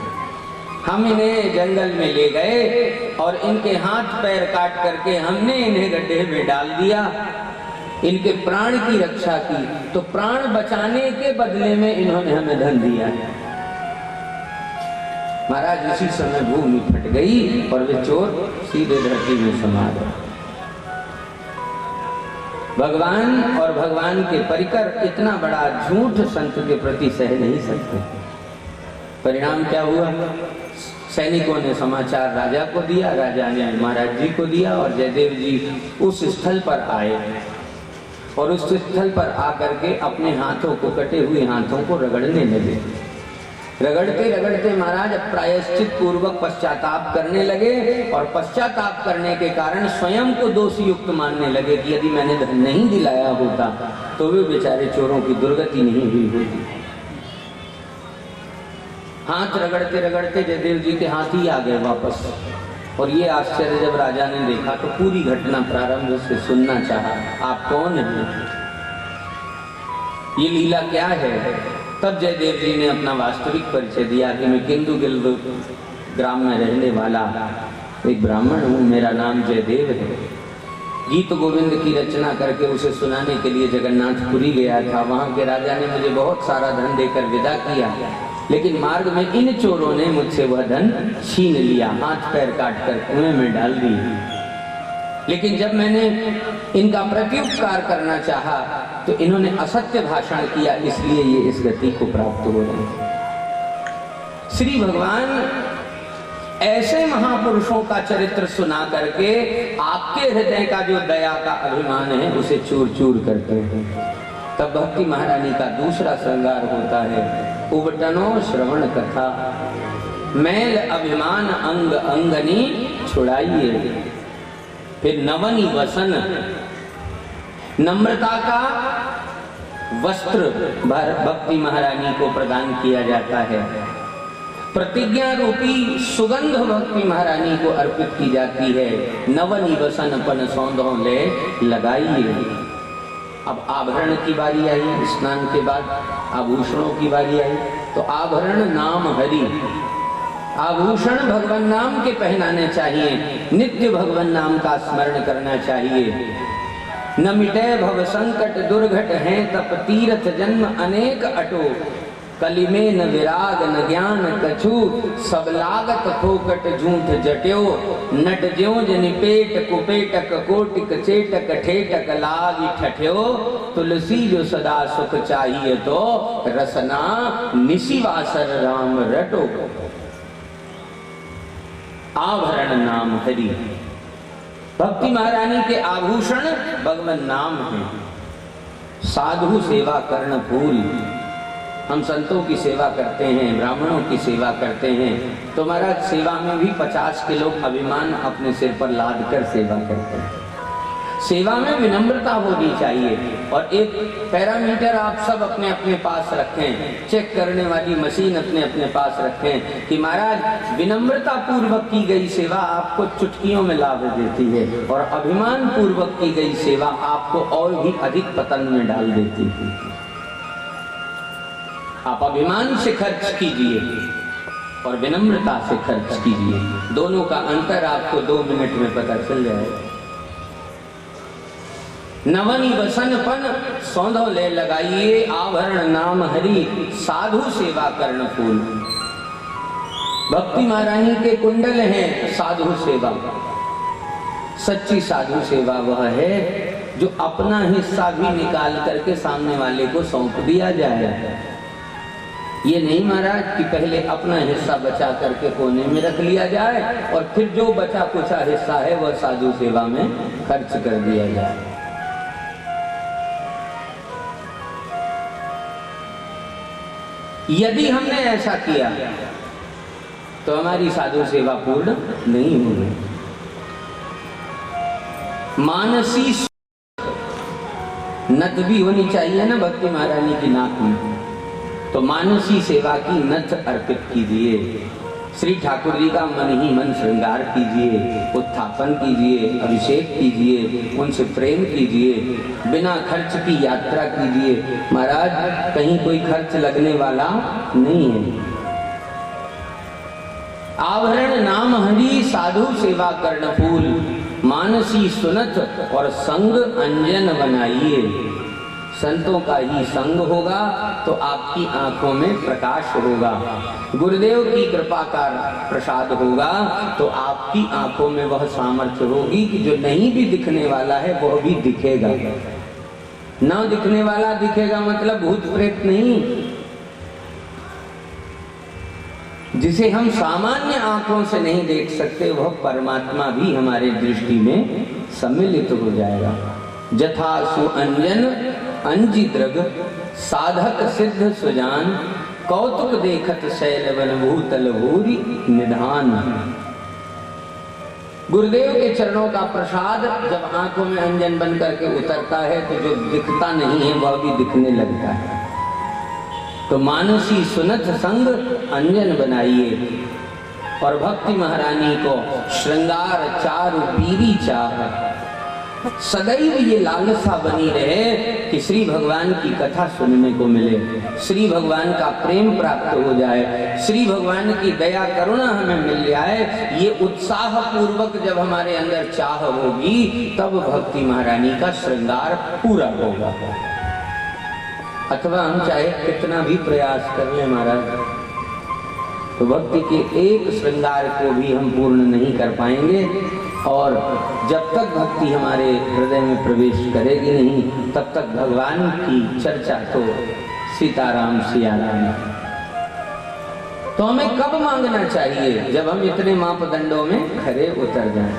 हम इन्हें जंगल में ले गए और इनके हाथ पैर काट करके हमने इन्हें गड्ढे में डाल दिया, इनके प्राण की रक्षा की। तो प्राण बचाने के बदले में इन्होंने हमें धन दिया। महाराज इसी समय भूमि फट गई और वे चोर सीधे धरती में समा गए। भगवान और भगवान के परिकर इतना बड़ा झूठ संत के प्रति सह नहीं सकते। परिणाम क्या हुआ? सैनिकों ने समाचार राजा को दिया, राजा ने महाराज जी को दिया और जयदेव जी उस स्थल पर आए और उस स्थल पर आकर के अपने हाथों को, कटे हुए हाथों को रगड़ने लगे। रगड़ते रगड़ते महाराज प्रायश्चित पूर्वक पश्चाताप करने लगे और पश्चाताप करने के कारण स्वयं को दोषी युक्त मानने लगे कि यदि मैंने धन नहीं दिलाया होता तो वे बेचारे चोरों की दुर्गति नहीं हुई होती। हाथ रगड़ते रगड़ते जयदेव जी के हाथ ही आ गए वापस। और ये आश्चर्य जब राजा ने देखा तो पूरी घटना प्रारंभ से सुनना चाहा। आप कौन हैं? ये लीला क्या है? तब जयदेव जी ने अपना वास्तविक परिचय दिया कि मैं केंदुगिल ग्राम में रहने वाला एक ब्राह्मण हूँ, मेरा नाम जयदेव है। गीत गोविंद की रचना करके उसे सुनाने के लिए जगन्नाथपुरी गया था। वहाँ के राजा ने मुझे बहुत सारा धन देकर विदा किया, लेकिन मार्ग में इन चोरों ने मुझसे वह धन छीन लिया, हाथ पैर काट कर कुएं में डाल दी। लेकिन जब मैंने इनका प्रत्युपकार करना चाहा तो इन्होंने असत्य भाषण किया, इसलिए ये इस गति को प्राप्त हो रहे हैं। श्री भगवान ऐसे महापुरुषों का चरित्र सुना करके आपके हृदय का जो दया का अभिमान है उसे चूर चूर करते हैं। तब भक्ति महारानी का दूसरा श्रृंगार होता है, उबटनो श्रवण कथा, मैल अभिमान अंग अंगनी छुड़ाइए। फिर नवनी वसन, नम्रता का वस्त्र भक्ति महारानी को प्रदान किया जाता है। प्रतिज्ञा रूपी सुगंध भक्ति महारानी को अर्पित की जाती है। नवनी बसन अपन सौंधों ले लगाइए। अब आभरण की बारी आई, स्नान के बाद आभूषणों की बारी आई। तो आभरण नाम हरि, आभूषण भगवान नाम के पहनाने चाहिए, नित्य भगवान नाम का स्मरण करना चाहिए। न मिटे भव संकट दुर्घट हैं तप तीर्थ जन्म अनेक अटो, कलि में न विराग न ज्ञान कछु, सब लागत फोकट झूठ जट्यो, नट ज्यों जनि पेट कुपेटक कोटिक चेटक ठेटक लाग ठठ्यो, तुलसी जो सदा सुख चाहिए तो रसना निशिवासर राम रटो। आभरण नाम हरि, भक्ति महारानी के आभूषण भगवान नाम है। साधु सेवा कर्ण फूल, हम संतों की सेवा करते हैं, ब्राह्मणों की सेवा करते हैं, तो महाराज सेवा में भी 50 किलो अभिमान अपने सिर पर लाद कर सेवा करते हैं। सेवा में विनम्रता होनी चाहिए। और एक पैरामीटर आप सब अपने अपने पास रखें, चेक करने वाली मशीन अपने अपने पास रखें कि महाराज विनम्रता पूर्वक की गई सेवा आपको चुटकियों में लाभ देती है, और अभिमान पूर्वक की गई सेवा आपको और भी अधिक पतन में डाल देती है। आप अभिमान से खर्च कीजिए और विनम्रता से खर्च कीजिए, दोनों का अंतर आपको 2 मिनट में पता चल जाएगा। नवनी बसनपन सौंधो ले लगाइए, आभरण नाम हरि साधु सेवा कर्ण फूल। भक्ति महारानी के कुंडल हैं साधु सेवा। सच्ची साधु सेवा वह है जो अपना हिस्सा भी निकाल करके सामने वाले को सौंप दिया जाए। ये नहीं महाराज कि पहले अपना हिस्सा बचा करके कोने में रख लिया जाए और फिर जो बचा कुचा हिस्सा है वह साधु सेवा में खर्च कर दिया जाए। यदि हमने ऐसा किया तो हमारी साधु सेवा पूर्ण नहीं होगी। मानसी नथ भी होनी चाहिए ना भक्ति महारानी की नाक में, तो मानसी सेवा की नथ अर्पित कीजिए। श्री ठाकुर जी का मन ही मन श्रृंगार कीजिए, उत्थापन कीजिए, अभिषेक कीजिए, उनसे प्रेम कीजिए, बिना खर्च की यात्रा कीजिए। महाराज कहीं कोई खर्च लगने वाला नहीं है। आभरण नाम हरि साधु सेवा कर्ण फूल, मानसी सुनत और संग अंजन बनाइए। संतों का ही संग होगा तो आपकी आंखों में प्रकाश होगा, गुरुदेव की कृपा का प्रसाद होगा तो आपकी आंखों में वह सामर्थ्य होगी कि जो नहीं भी दिखने वाला है वह भी दिखेगा। ना दिखने वाला दिखेगा मतलब भूत प्रेत नहीं, जिसे हम सामान्य आंखों से नहीं देख सकते वह परमात्मा भी हमारे दृष्टि में सम्मिलित हो जाएगा। जथा सु अंजन अंजिद्रग साधक सिद्ध सुजान, कौतुक देखत शैलवन भूतल भूरि निधान। गुरुदेव के चरणों का प्रसाद जब आंखों में अंजन बन करके उतरता है तो जो दिखता नहीं है वह भी दिखने लगता है। तो मानसी सुनत संग अंजन बनाइए और भक्ति महारानी को श्रृंगार चारु पीरी चाह, सदैव ये लालसा बनी रहे कि श्री भगवान की कथा सुनने को मिले, श्री भगवान का प्रेम प्राप्त हो जाए, श्री भगवान की दया करुणा हमें मिल जाए। ये उत्साह पूर्वक जब हमारे अंदर चाह होगी तब भक्ति महारानी का श्रृंगार पूरा होगा। अथवा हम चाहे कितना भी प्रयास कर ले महाराज तो भक्ति के एक श्रृंगार को भी हम पूर्ण नहीं कर पाएंगे, और जब तक भक्ति हमारे हृदय में प्रवेश करेगी नहीं तब तक भगवान की चर्चा तो सीताराम सियाराम। तो हमें कब मांगना चाहिए? जब हम इतने मापदंडों में खरे उतर जाएं।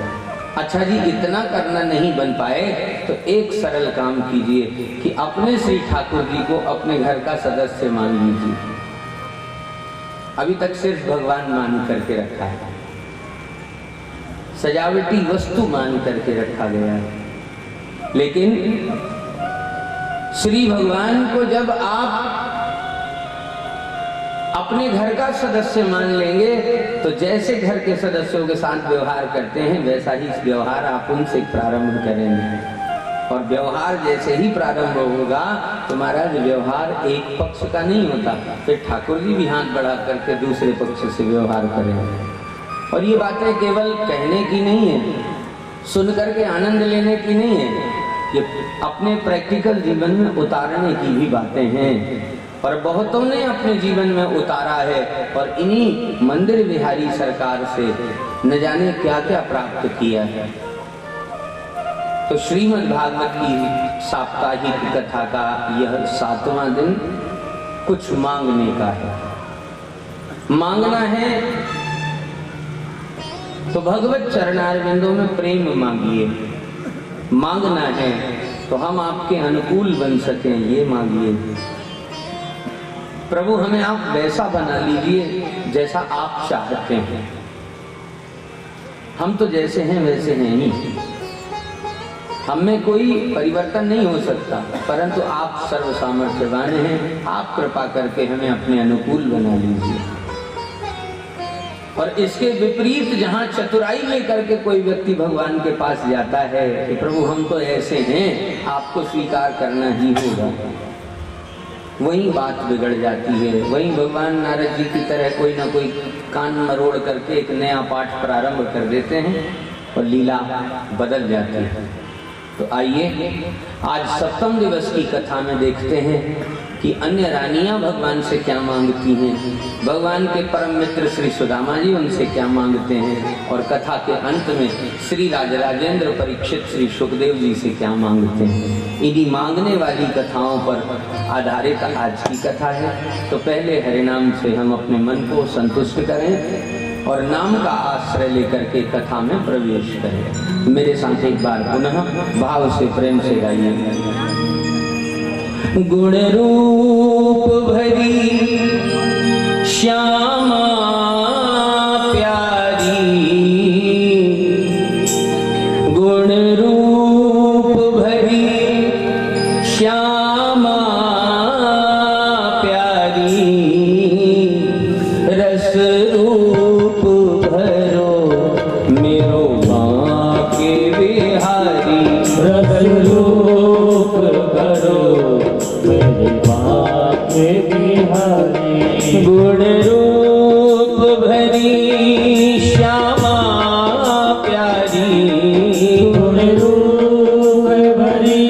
अच्छा जी, इतना करना नहीं बन पाए तो एक सरल काम कीजिए कि अपने श्री ठाकुर जी को अपने घर का सदस्य मान लीजिए। अभी तक सिर्फ भगवान मान करके रखा है, सजावटी वस्तु मान करके रखा गया है, लेकिन श्री भगवान को जब आप अपने घर का सदस्य मान लेंगे तो जैसे घर के सदस्यों के साथ व्यवहार करते हैं वैसा ही व्यवहार आप उनसे प्रारंभ करेंगे। और व्यवहार जैसे ही प्रारंभ होगा तो महाराज व्यवहार एक पक्ष का नहीं होता, फिर ठाकुर जी भी हाथ बढ़ा करके दूसरे पक्ष से व्यवहार करेंगे। और ये बातें केवल कहने की नहीं है, सुन करके आनंद लेने की नहीं है, ये अपने प्रैक्टिकल जीवन में उतारने की भी बातें हैं। और बहुतों ने अपने जीवन में उतारा है और इन्हीं मंदिर विहारी सरकार से न जाने क्या क्या प्राप्त किया है। तो श्रीमद् भागवत की साप्ताहिक कथा का यह 7वां दिन कुछ मांगने का है। मांगना है तो भगवत चरणारविंदों में प्रेम मांगिए। मांगना है तो हम आपके अनुकूल बन सकें, ये मांगिए। प्रभु हमें आप वैसा बना लीजिए जैसा आप चाहते हैं। हम तो जैसे हैं वैसे हैं ही, हम में कोई परिवर्तन नहीं हो सकता, परंतु आप सर्व सामर्थ्यवान हैं। आप कृपा करके हमें अपने अनुकूल बना लीजिए। और इसके विपरीत जहां चतुराई लेकर के कोई व्यक्ति भगवान के पास जाता है कि प्रभु हम तो ऐसे हैं, आपको स्वीकार करना ही होगा, वहीं बात बिगड़ जाती है। वहीं भगवान नारद जी की तरह कोई ना कोई कान मरोड़ करके एक नया पाठ प्रारंभ कर देते हैं और लीला बदल जाती है। तो आइए आज 7वें दिवस की कथा में देखते हैं कि अन्य रानियां भगवान से क्या मांगती हैं, भगवान के परम मित्र श्री सुदामा जी उनसे क्या मांगते हैं, और कथा के अंत में श्री राजराजेंद्र परीक्षित श्री सुखदेव जी से क्या मांगते हैं। इन्हीं मांगने वाली कथाओं पर आधारित आज की कथा है। तो पहले हरिनाम से हम अपने मन को संतुष्ट करें और नाम का आश्रय लेकर के कथा में प्रवेश करें। मेरे साथ एक बार पुनः भाव से प्रेम से गाइए। गुण रूप भरी श्यामा प्यारी, गुण रूप भरी श्यामा प्यारी, रस रूप भरो मेरो बांके बिहारी, रस रूप भरो मेरे बांके बिहारी, गुण रूप भरी श्यामा प्यारी, गुण रूप भरी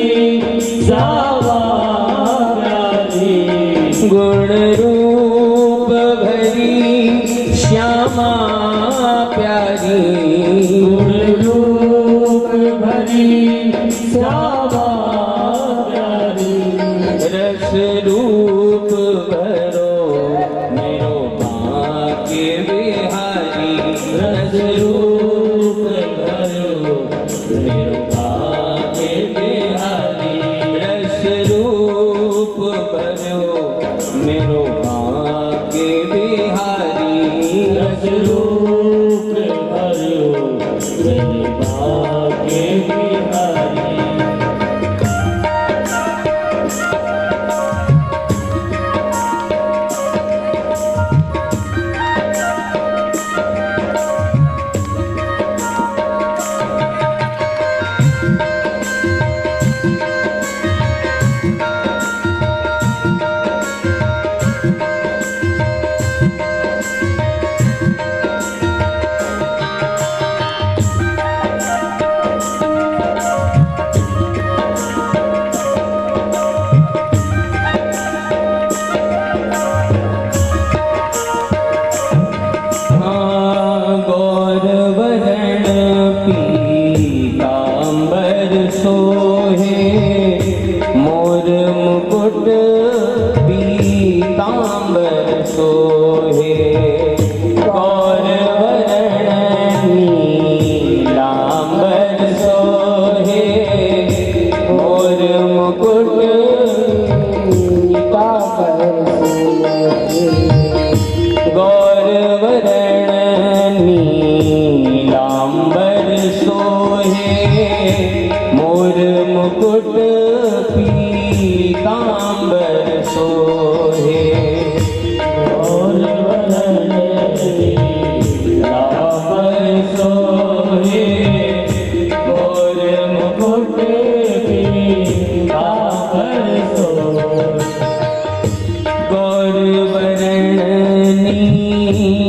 श्यामा प्यारी, गुण रूप भरी श्यामा प्यारी, गुण रूप भरी श्यामा प्यारी, रस रूप भरो मेरो बांके बिहारी, रस रूप भरो मेरो बांके बिहारी, रस रूप भरो मेरो बांके बिहारी, रस रूप भरो मेरे बांके बिहारी।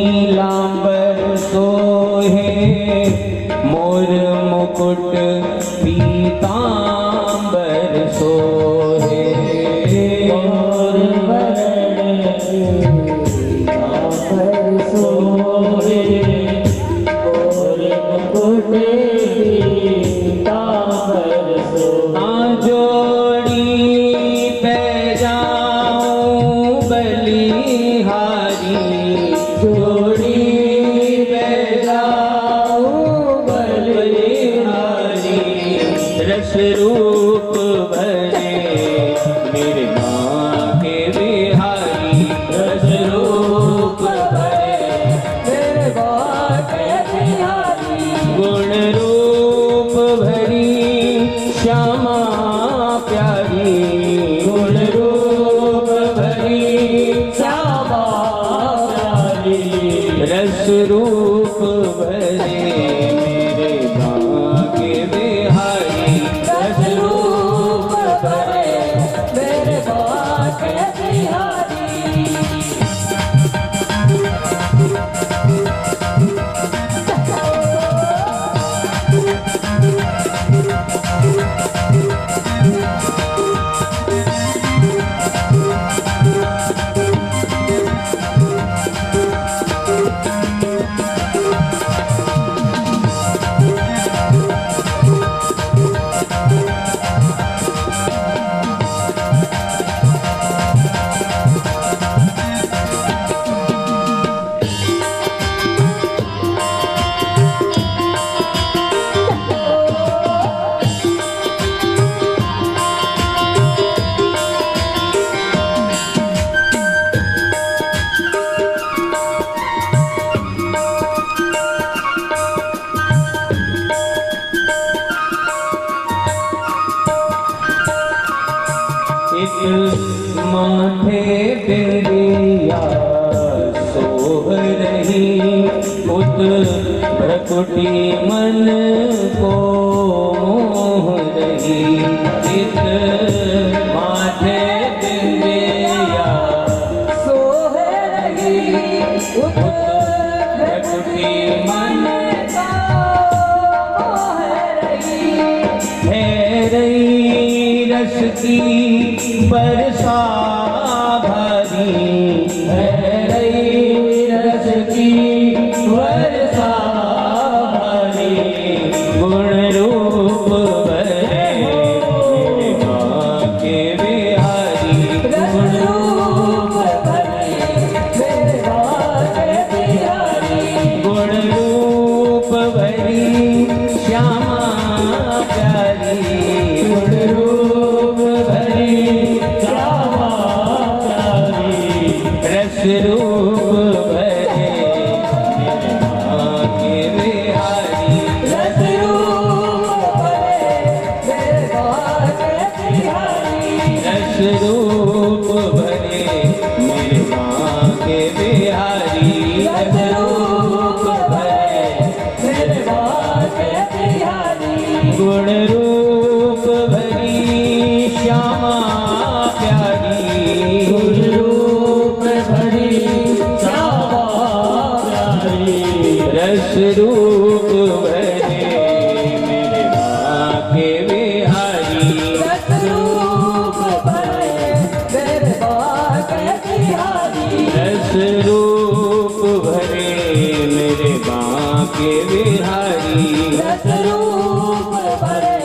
नीलांबर सोहे मोर मुकुट पीतांबर सोहे मोर वरण सोहे मोर मुकुट पीतांबर सोहे जोड़ी पे जाऊं बलिहारी जोड़ी पे जाऊं बलिहारी रस रूप भरे मेरे माँ के बिहारी रस रूप भरे मेरे माँ के बिहारी गुण रूप भरी श्यामा प्यारी गुण रूप भरी श्यामा प्यारी रस रूप भरे मेरे माँ के बिहारी रस रूप भरे मेरे माँ के बिहारी माथे बिंदिया सोह रही उत भ्रकुटी मन को मोह रही चित माथे बिंदिया सोह रही उत भ्रकुटी मन है रही रस की बरसा भारी है रही रस की वर्षा भारी गुण रूप भरे मेरे माँ के बिहारी रस रूप भरे मेरे माँ के बिहारी गुण रूप भरी श्यामा प्यारी गुण रूप भरी श्यामा प्यारी रस रूप भरे मेरे माँ के बिहारी रस रूप भरे मेरे माँ के बिहारी रस रूप भरे मेरे माँ के बिहारी रस रूप भरे मेरे माँ के बिहारी गुण रूप भरी श्यामा प्यारी गुण रूप भरी श्यामा प्यारी रस रूप भरे मेरे माँ के बिहारी रस रूप भरे मेरे माँ के बिहारी रस रूप भरे मेरे माँ के बिहारी रस रूप भरे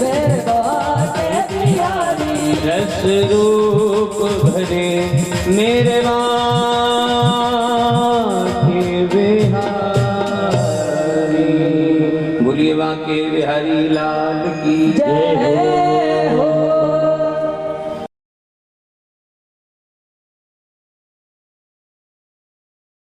मेरे माँ के बिहारी रस रूप भरे मेरे माँ के बिहारी। बोलिए माँ के बिहारी लाल की जय